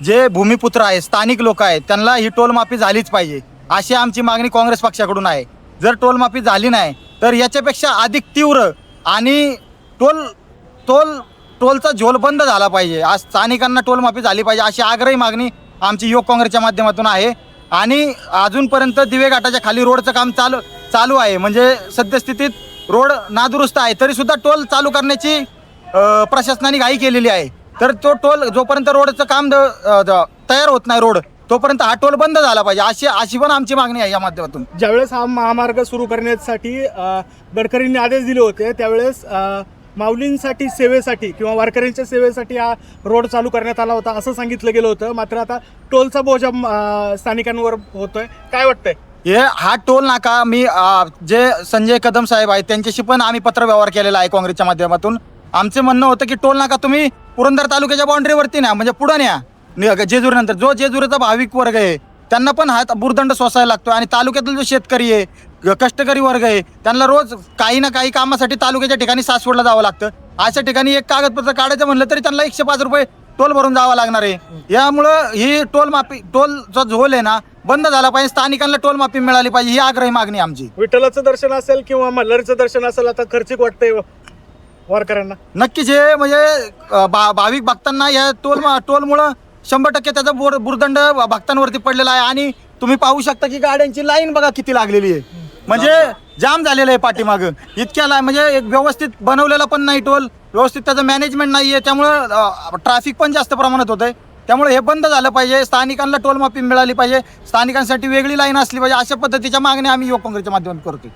जे भूमिपुत्र आहे, स्थानिक लोक आहेत, त्यांना ही टोलमाफी झालीच पाहिजे अशी आमची मागणी काँग्रेस पक्षाकडून आहे. जर टोलमाफी झाली नाही तर याच्यापेक्षा अधिक तीव्र आणि टोलचा झोल बंद झाला पाहिजे. आज स्थानिकांना टोलमाफी झाली पाहिजे अशी आग्रही मागणी आमची युवक काँग्रेसच्या माध्यमातून आहे. आणि अजूनपर्यंत दिवे घाटाच्या खाली रोडचं काम चालू आहे. म्हणजे सद्यस्थितीत रोड नादुरुस्त आहे, तरीसुद्धा टोल चालू करण्याची प्रशासनाने घाई केलेली आहे. तर तो टोल जोपर्यंत रोडचं काम तयार होत नाही रोड, तोपर्यंत हा टोल बंद झाला पाहिजे अशी पण आमची मागणी आहे या माध्यमातून. ज्यावेळेस हा महामार्ग सुरू करण्यासाठी गडकरींनी आदेश दिले होते, त्यावेळेस माऊलींसाठी सेवेसाठी किंवा वारकऱ्यांच्या सेवेसाठी हा रोड चालू करण्यात आला होता असं सांगितलं गेलं होतं. मात्र आता टोलचा बोजा स्थानिकांवर होतोय. काय वाटतंय? हा टोल नाका मी जे संजय कदम साहेब आहेत त्यांच्याशी पण आम्ही पत्रव्यवहार केलेला आहे काँग्रेसच्या माध्यमातून. आमचे म्हणणं होतं की टोल नाका तुम्ही पुरंदर तालुक्याच्या बाउंड्रीवरती न्या, म्हणजे पुढं न्या. जेजुरीनंतर जो जेजुरीचा भाविक वर्ग आहे त्यांना पण हा बुरदंड सोसायला लागतो. आणि तालुक्यातील जो शेतकरी आहे, कष्टकरी वर्ग आहे, त्यांना रोज काही ना काही कामासाठी तालुक्याच्या ठिकाणी सासवडला जावं लागतं. अशा ठिकाणी एक कागदपत्र काढायचं म्हणलं तरी त्यांना 105 रुपये टोल भरून जावं लागणार आहे. यामुळं ही टोलचा झोल आहे ना बंद झाला पाहिजे. स्थानिकांना टोलमाफी मिळाली पाहिजे ही आग्रही मागणी आमची. विठ्ठलाचं दर्शन असेल किंवा मल्हारीचं दर्शन असेल, आता खर्चिक वाटतंय वारकऱ्यांना. नक्कीच हे म्हणजे भाविक भक्तांना या टोलमुळं 100% त्याचा बुरदंड भक्तांवरती पडलेला आहे. आणि तुम्ही पाहू शकता की गाड्यांची लाईन बघा किती लागलेली आहे, म्हणजे जाम झालेलं आहे पाठीमागं. इतक्या म्हणजे एक व्यवस्थित बनवलेला पण नाही टोल, व्यवस्थित त्याचं मॅनेजमेंट नाही आहे. त्यामुळं ट्रॅफिक पण जास्त प्रमाणात होतं आहे. त्यामुळे हे बंद झालं पाहिजे. स्थानिकांना टोलमाफी मिळाली पाहिजे. स्थानिकांसाठी वेगळी लाईन असली पाहिजे. अशा पद्धतीच्या मागण्या आम्ही युवक काँग्रेसच्या माध्यमातून करतो.